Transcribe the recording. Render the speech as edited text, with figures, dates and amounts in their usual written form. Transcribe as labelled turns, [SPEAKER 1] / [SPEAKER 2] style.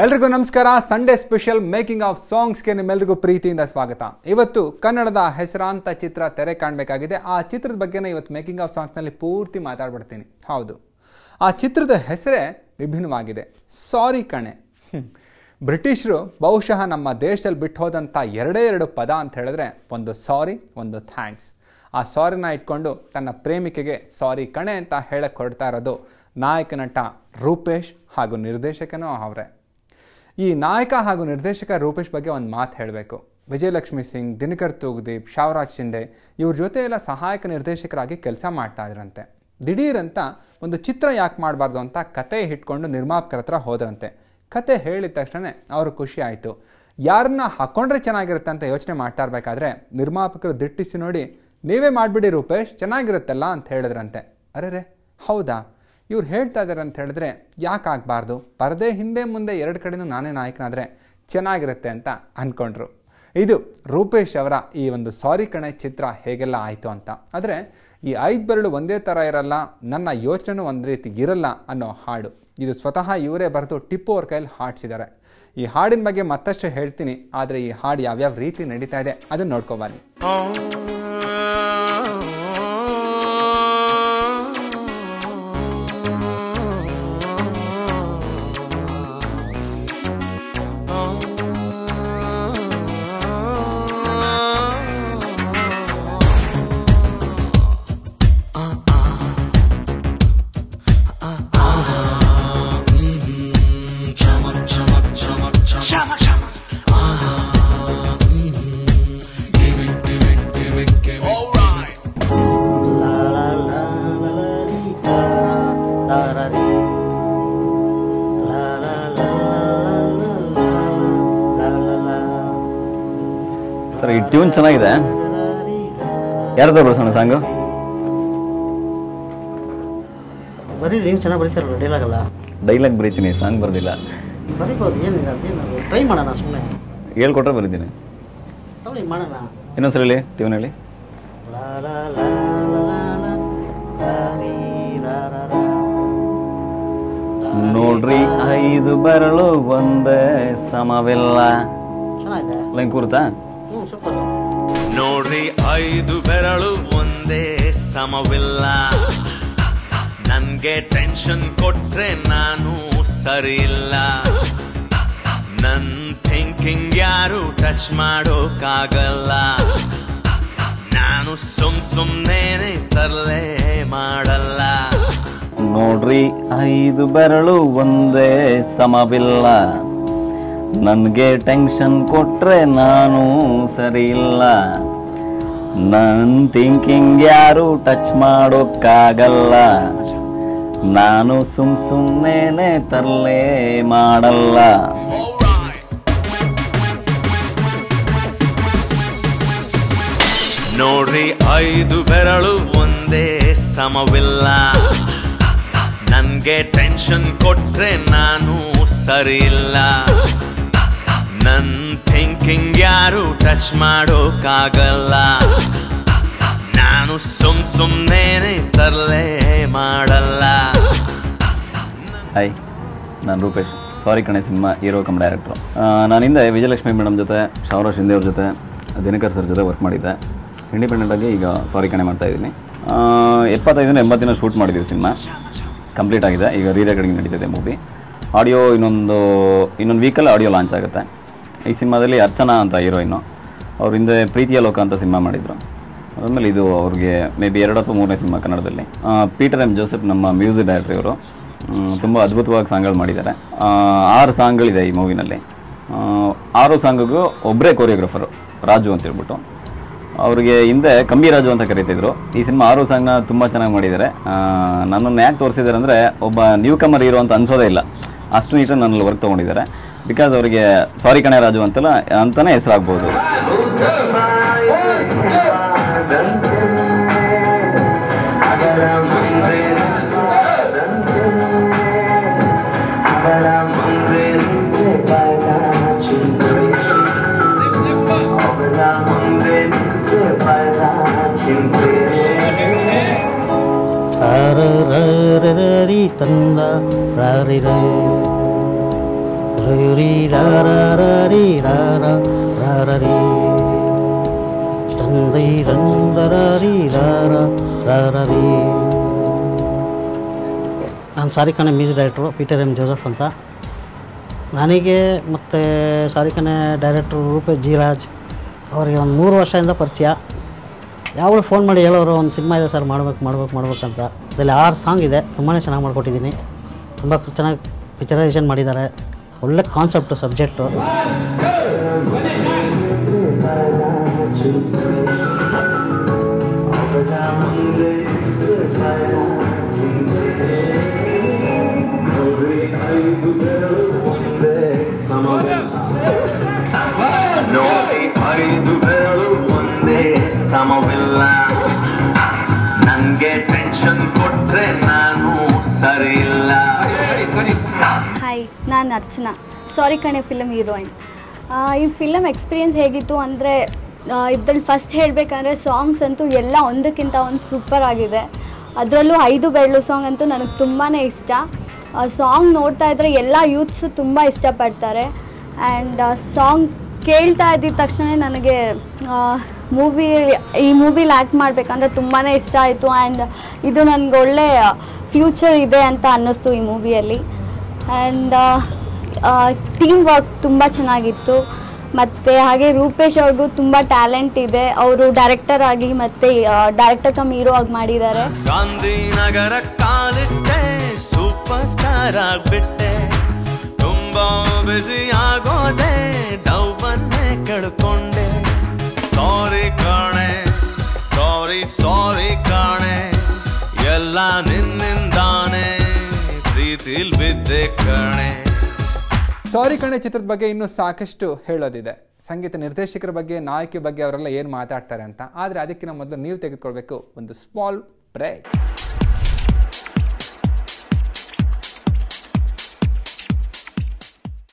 [SPEAKER 1] ಎಲ್ರಿಗೂ ನಮಸ್ಕಾರ. Sunday special making of ಸಾಂಗ್ಸ್ಗೆ ನಿಮ್ಮೆಲ್ಲರಿಗೂ ಪ್ರೀತಿಯಿಂದ ಸ್ವಾಗತ. ಇವತ್ತು ಕನ್ನಡದ ಹೆಸರಾಂತ ಚಿತ್ರ ತೆರೆ ಕಾಣಬೇಕಾಗಿದೆ. ಆ ಚಿತ್ರದ ಬಗ್ಗೆನೇ ಇವತ್ತು ಮೇಕಿಂಗ್ ಆಫ್ ಸಾಂಗ್ಸ್ನಲ್ಲಿ ಪೂರ್ತಿ ಮಾತಾಡ್ಬಿಡ್ತೀನಿ. ಹೌದು, ಆ ಚಿತ್ರದ ಹೆಸರೇ ವಿಭಿನ್ನವಾಗಿದೆ, ಸಾರಿ ಕಣೆ. ಬ್ರಿಟಿಷರು ಬಹುಶಃ ನಮ್ಮ ದೇಶದಲ್ಲಿ ಬಿಟ್ಟು ಹೋದಂಥ ಎರಡು ಪದ ಅಂತ ಹೇಳಿದ್ರೆ, ಒಂದು ಸಾರಿ, ಒಂದು ಥ್ಯಾಂಕ್ಸ್. ಆ ಸಾರಿನ ಇಟ್ಕೊಂಡು ತನ್ನ ಪ್ರೇಮಿಕೆಗೆ ಸಾರಿ ಕಣೆ ಅಂತ ಹೇಳಕ್ಕೆ ಹೊರಡ್ತಾ ಇರೋದು ನಾಯಕ ನಟ ರೂಪೇಶ್ ಹಾಗೂ ನಿರ್ದೇಶಕನೂ ಅವರೇ. ಈ ನಾಯಕ ಹಾಗೂ ನಿರ್ದೇಶಕ ರೂಪೇಶ್ ಬಗ್ಗೆ ಒಂದು ಮಾತು ಹೇಳಬೇಕು. ವಿಜಯಲಕ್ಷ್ಮಿ ಸಿಂಗ್, ದಿನಕರ್ ತೂಗುದೀಪ್, ಶಾವರಾಜ್ ಶಿಂದೆ ಇವ್ರ ಜೊತೆ ಎಲ್ಲ ಸಹಾಯಕ ನಿರ್ದೇಶಕರಾಗಿ ಕೆಲಸ ಮಾಡ್ತಾ ಇದ್ರಂತೆ. ದಿಢೀರಂತ ಒಂದು ಚಿತ್ರ ಯಾಕೆ ಮಾಡಬಾರ್ದು ಅಂತ ಕತೆ ಇಟ್ಕೊಂಡು ನಿರ್ಮಾಪಕರ ಹತ್ರ ಹೋದ್ರಂತೆ. ಕತೆ ಹೇಳಿದ ತಕ್ಷಣ ಅವ್ರಿಗೆ ಖುಷಿ ಆಯಿತು. ಯಾರನ್ನ ಹಾಕ್ಕೊಂಡ್ರೆ ಚೆನ್ನಾಗಿರುತ್ತೆ ಅಂತ ಯೋಚನೆ ಮಾಡ್ತಾ ಇರಬೇಕಾದ್ರೆ ನಿರ್ಮಾಪಕರು ದಿಟ್ಟಿಸಿ ನೋಡಿ, ನೀವೇ ಮಾಡಿಬಿಡಿ ರೂಪೇಶ್, ಚೆನ್ನಾಗಿರುತ್ತಲ್ಲ ಅಂತ ಹೇಳಿದ್ರಂತೆ. ಅರೆ ಹೌದಾ, ಇವ್ರು ಹೇಳ್ತಾ ಇದ್ದಾರೆ ಅಂತ ಹೇಳಿದ್ರೆ ಯಾಕೆ ಆಗಬಾರ್ದು, ಪರದೆ ಹಿಂದೆ ಮುಂದೆ ಎರಡು ಕಡೆನೂ ನಾನೇ ನಾಯಕನಾದರೆ ಚೆನ್ನಾಗಿರುತ್ತೆ ಅಂತ ಅಂದ್ಕೊಂಡ್ರು. ಇದು ರೂಪೇಶ್ ಅವರ ಈ ಒಂದು ಸಾರಿ ಕಣೆ ಚಿತ್ರ ಹೇಗೆಲ್ಲ ಆಯಿತು ಅಂತ. ಆದರೆ ಈ 5 ಬೆರಳು ಒಂದೇ ಥರ ಇರಲ್ಲ, ನನ್ನ ಯೋಚನೆನೂ ಒಂದು ರೀತಿ ಇರಲ್ಲ ಅನ್ನೋ ಹಾಡು, ಇದು ಸ್ವತಃ ಇವರೇ ಬರೆದು ಟಿಪ್ಪು ಅವ್ರ ಕೈಯಲ್ಲಿ ಹಾಡಿಸಿದ್ದಾರೆ. ಈ ಹಾಡಿನ ಬಗ್ಗೆ ಮತ್ತಷ್ಟು ಹೇಳ್ತೀನಿ, ಆದರೆ ಈ ಹಾಡು ಯಾವ್ಯಾವ ರೀತಿ ನಡೀತಾ ಇದೆ ಅದನ್ನು ನೋಡ್ಕೊಬನ್ನಿ.
[SPEAKER 2] ಸರ್, ಈ ಟ್ಯೂನ್ ಚೆನ್ನಾಗಿದೆ. ಯಾರ್ದು ಬರ್ಸೋಣ ಸಾಂಗು?
[SPEAKER 3] ಬರೀ ನೀವು ಚೆನ್ನಾಗಿ ಬರೀತಾರಲ್ಲ,
[SPEAKER 2] ಡೈಲಾಗ್ ಬರೀತೀನಿ, ಸಾಂಗ್ ಬರ್ದಿಲ್ಲ.
[SPEAKER 3] ಬರೀಬೋದು, ಏನಿಲ್ಲ, ಅದೇನು ಟ್ರೈ ಮಾಡೋಣ, ಸುಮ್ಮನೆ
[SPEAKER 2] ಹೇಳ್ಕೊಟ್ರೆ ಬರೀತೀನಿ.
[SPEAKER 3] ತಗೊಳ್ಳಿ ಮಾಡೋಣ.
[SPEAKER 2] ಇನ್ನೊಂದ್ಸರಿ ಹೇಳಿ, ಟ್ಯೂನ್ ಹೇಳಿ. ನೋಡ್ರಿ 5 ಬೆರಳು ಒಂದೇ ಸಮವಿಲ್ಲ.
[SPEAKER 3] ಚೆನ್ನಾಗಿದೆ,
[SPEAKER 2] ಲೈನ್ ಕೂರ್ತಾ?
[SPEAKER 3] ಸೂಪರ್.
[SPEAKER 4] ನೋಡ್ರಿ 5 ಬೆರಳು ಒಂದೇ ಸಮವಿಲ್ಲ, ನನ್ಗೆ ಟೆನ್ಷನ್ ಕೊಟ್ರೆ ನಾನು ಸರಿ ಇಲ್ಲ, ನನ್ ಥಿಂಕಿಂಗ್ ಯಾರು ಟಚ್ ಮಾಡೋಕ್ಕಾಗಲ್ಲ, ನಾನು ಸುಮ್ನೇನೆ ತರಲೆ ಮಾಡಲ್ಲ.
[SPEAKER 2] ನೋಡ್ರಿ 5 ಬೆರಳು ಒಂದೇ ಸಮವಿಲ್ಲ, ನನ್ಗೆ ಟೆನ್ಷನ್ ಕೊಟ್ರೆ ನಾನು ಸರಿ ಇಲ್ಲ, ನನ್ ಥಿಂಕಿಂಗ್ ಯಾರು ಟಚ್ ಮಾಡೋಕ್ಕಾಗಲ್ಲ, ನಾನು ಸುಮ್ನೇನೆ ತರಲೆ ಮಾಡಲ್ಲ.
[SPEAKER 4] ನೋಡ್ರಿ 5 ಬೆರಳು ಒಂದೇ ಸಮವಿಲ್ಲ, ನನ್ಗೆ ಟೆನ್ಷನ್ ಕೊಟ್ರೆ ನಾನು ಸರಿ ಇಲ್ಲ, ನನ್ ಥಿಂಕಿಂಗ್ ಯಾರು ಟಚ್ ಮಾಡೋಕ್ಕಾಗಲ್ಲ, ನಾನು ಸುಮ್ನೇನೆ ತರಲೆ ಮಾಡಲ್ಲ.
[SPEAKER 2] ಹಾಯ್, ನಾನು ರೂಪೇಶ್. ಸಾರಿ ಕಣೆ ಸಿನಿಮಾ ಹೀರೋ ಕಮ್ ಡೈರೆಕ್ಟ್ರು. ನಾನು ಹಿಂದೆ ವಿಜಯಲಕ್ಷ್ಮಿ ಮೇಡಮ್ ಜೊತೆ, ಶಾವರಾಜ್ ಶಿಂದೆ ಅವ್ರ ಜೊತೆ, ದಿನಕರ್ ಸರ್ ಜೊತೆ ವರ್ಕ್ ಮಾಡಿದ್ದೆ. ಇಂಡಿಪೆಂಡೆಂಟಾಗಿ ಈಗ ಸಾರಿ ಕಣೆ ಮಾಡ್ತಾಯಿದ್ದೀನಿ. 75-80 ದಿನ ಶೂಟ್ ಮಾಡಿದ್ದೀವಿ. ಸಿನಿಮಾ ಕಂಪ್ಲೀಟ್ ಆಗಿದೆ. ಈಗ ರೀರೆಕಾರ್ಡಿಂಗ್ ನಡೀತಿದೆ ಮೂವಿ. ಆಡಿಯೋ ಇನ್ನೊಂದು ವೀಕಲ್ಲಿ ಆಡಿಯೋ ಲಾಂಚ್ ಆಗುತ್ತೆ. ಈ ಸಿನಿಮಾದಲ್ಲಿ ಅರ್ಚನಾ ಅಂತ ಹೀರೋಯಿನ್ನು, ಅವ್ರ ಹಿಂದೆ ಪ್ರೀತಿಯ ಲೋಕ ಅಂತ ಸಿನಿಮಾ ಮಾಡಿದರು. ಆದಮೇಲೆ ಇದು ಅವ್ರಿಗೆ ಮೇ ಬಿ 2 ಅಥವಾ 3ನೇ ಸಿನಿಮಾ ಕನ್ನಡದಲ್ಲಿ. ಪೀಟರ್ ಎಂ ಜೋಸೆಫ್ ನಮ್ಮ ಮ್ಯೂಸಿಕ್ ಡೈರೆಕ್ಟರ್ ಇವರು. ತುಂಬ ಅದ್ಭುತವಾಗಿ ಸಾಂಗ್ಗಳು ಮಾಡಿದ್ದಾರೆ. 6 ಸಾಂಗ್ಗಳಿದೆ ಈ ಮೂವಿನಲ್ಲಿ. 6 ಸಾಂಗಿಗೂ ಒಬ್ಬರೇ ಕೊರಿಯೋಗ್ರಾಫರು, ರಾಜು ಅಂತ ಹೇಳ್ಬಿಟ್ಟು. ಅವ್ರಿಗೆ ಹಿಂದೆ ಕಮ್ಮಿ ರಾಜು ಅಂತ ಕರೀತಿದ್ರು. ಈ ಸಿನಿಮಾ 6 ಸಾಂಗ್ನ ತುಂಬ ಚೆನ್ನಾಗಿ ಮಾಡಿದ್ದಾರೆ. ನನ್ನನ್ನು ಯಾಕೆ ತೋರಿಸಿದ್ದಾರೆ ಅಂದರೆ, ಒಬ್ಬ ನ್ಯೂ ಕಮರ್ ಹೀರೋ ಅಂತ ಅನ್ಸೋದೇ ಇಲ್ಲ, ಅಷ್ಟು ನೀಟಾಗಿ ನನ್ನಲ್ಲಿ ವರ್ಕ್ ತೊಗೊಂಡಿದ್ದಾರೆ. ಬಿಕಾಸ್ ಅವರಿಗೆ ಸಾರಿ ಕಣೆ ರಾಜು ಅಂತಲೇ ಹೆಸರಾಗ್ಬೋದು.
[SPEAKER 3] ತಂದ ರಾರಿ ರೀ ರ ರ ರ ರೀ ರ ರ ರ ರ ರೀ ತಂದೈ ರಂದರ ರೀ ರ ರ ರ ರ ರೀ. ನಾನು ಸಾರಿಕಣೆ music director Peter M Joseph ಅಂತ. ನನಗೆ ಮತ್ತು ಸಾರಿಕಣೆ ಡೈರೆಕ್ಟ್ರು ರೂಪೇಶ್ ಜಿ ರಾಜ್ ಅವರಿಗೆ ಒಂದು 3 ವರ್ಷದಿಂದ ಪರಿಚಯ. ಯಾವಾಗಲೂ ಫೋನ್ ಮಾಡಿ ಹೇಳೋರು ಒಂದು ಸಿನಿಮಾ ಇದೆ ಸರ್ ಮಾಡ್ಬೇಕಂತ. ಅದರಲ್ಲಿ 6 ಸಾಂಗ್ ಇದೆ, ತುಂಬಾ ಚೆನ್ನಾಗಿ ಮಾಡ್ಕೊಟ್ಟಿದ್ದೀನಿ. ತುಂಬ ಚೆನ್ನಾಗಿ ಪಿಕ್ಚರೈಸೇಷನ್ ಮಾಡಿದ್ದಾರೆ. ಒಳ್ಳೆ ಕಾನ್ಸೆಪ್ಟು, ಸಬ್ಜೆಕ್ಟು.
[SPEAKER 4] ಸಮವಿಲ್ಲ ನನಗೆ ಟೆನ್ಷನ್ ಕೊಟ್ರೆ ನಾನು ಸರಿ ಇಲ್ಲ.
[SPEAKER 5] ಹಾಯ್, ನಾನು ಅರ್ಚನಾ, ಸಾರಿ ಕಣೆ ಫಿಲಮ್ ಹೀರೋಯಿನ್. ಈ ಫಿಲಮ್ ಎಕ್ಸ್ಪೀರಿಯೆನ್ಸ್ ಹೇಗಿತ್ತು ಅಂದರೆ, ಇದ್ರಲ್ಲಿ ಫಸ್ಟ್ ಹೇಳಬೇಕಂದ್ರೆ ಸಾಂಗ್ಸ್ ಅಂತೂ ಎಲ್ಲ ಒಂದಕ್ಕಿಂತ ಒಂದು ಸೂಪರ್ ಆಗಿದೆ. ಅದರಲ್ಲೂ 5 ಬೆರಳು ಸಾಂಗ್ ಅಂತೂ ನನಗೆ ತುಂಬಾ ಇಷ್ಟ. ಸಾಂಗ್ ನೋಡ್ತಾ ಇದ್ದರೆ ಎಲ್ಲ ಯೂತ್ಸು ತುಂಬ ಇಷ್ಟಪಡ್ತಾರೆ. ಆ್ಯಂಡ್ ಸಾಂಗ್ ಕೇಳ್ತಾ ಇದ್ದಿದ್ದ ತಕ್ಷಣ ನನಗೆ ಈ ಮೂವಿಲಿ ಆ್ಯಕ್ಟ್ ಮಾಡಬೇಕಂದ್ರೆ ತುಂಬಾ ಇಷ್ಟ ಆಯಿತು. ಆ್ಯಂಡ್ ಇದು ನನಗೆ ಒಳ್ಳೆ ಫ್ಯೂಚರ್ ಇದೆ ಅಂತ ಅನ್ನಿಸ್ತು ಈ ಮೂವಿಯಲ್ಲಿ. ಆ್ಯಂಡ್ ಟೀಮ್ ವರ್ಕ್ ತುಂಬ ಚೆನ್ನಾಗಿತ್ತು. ಮತ್ತು ಹಾಗೆ ರೂಪೇಶ್ ಅವ್ರಿಗೂ ತುಂಬ ಟ್ಯಾಲೆಂಟ್ ಇದೆ. ಅವರು ಡೈರೆಕ್ಟರ್ ಆಗಿ ಮತ್ತು ಡೈರೆಕ್ಟರ್ ಕಮ್ ಹೀರೋ ಆಗಿ ಮಾಡಿದ್ದಾರೆ.
[SPEAKER 4] ಗಾಂಧಿನಗರ ಕಾಲಿಟ್ಟೆ, ಸೂಪರ್ ಸ್ಟಾರ್ ಆಗ್ಬಿಟ್ಟೆ, ತುಂಬಾ ಬಿಸಿ ಆಗೋದೆ, ಡೌವನ್ನೇ ಕಳ್ಕೊಂಡೆ. ಸಾರಿ ಕಾಣೆ, ಸಾರಿ ಕಾಣೆ, ಎಲ್ಲ ನಿನ್ನಿಂದಾನೆ, ಪ್ರೀತಿಲ್ ಬಿದ್ದೆ ಕಣೆ.
[SPEAKER 1] ಸಾರಿ ಕಣೆ ಚಿತ್ರದ ಬಗ್ಗೆ ಇನ್ನೂ ಸಾಕಷ್ಟು ಹೇಳೋದಿದೆ. ಸಂಗೀತ ನಿರ್ದೇಶಕರ ಬಗ್ಗೆ, ನಾಯಕಿ ಬಗ್ಗೆ ಅವರೆಲ್ಲ ಏನು ಮಾತಾಡ್ತಾರೆ ಅಂತ. ಆದರೆ ಅದಕ್ಕಿಂತ ಮೊದಲು ನೀವು ತೆಗೆದುಕೊಳ್ಬೇಕು ಒಂದು ಸ್ಮಾಲ್ ಬ್ರೇಕ್.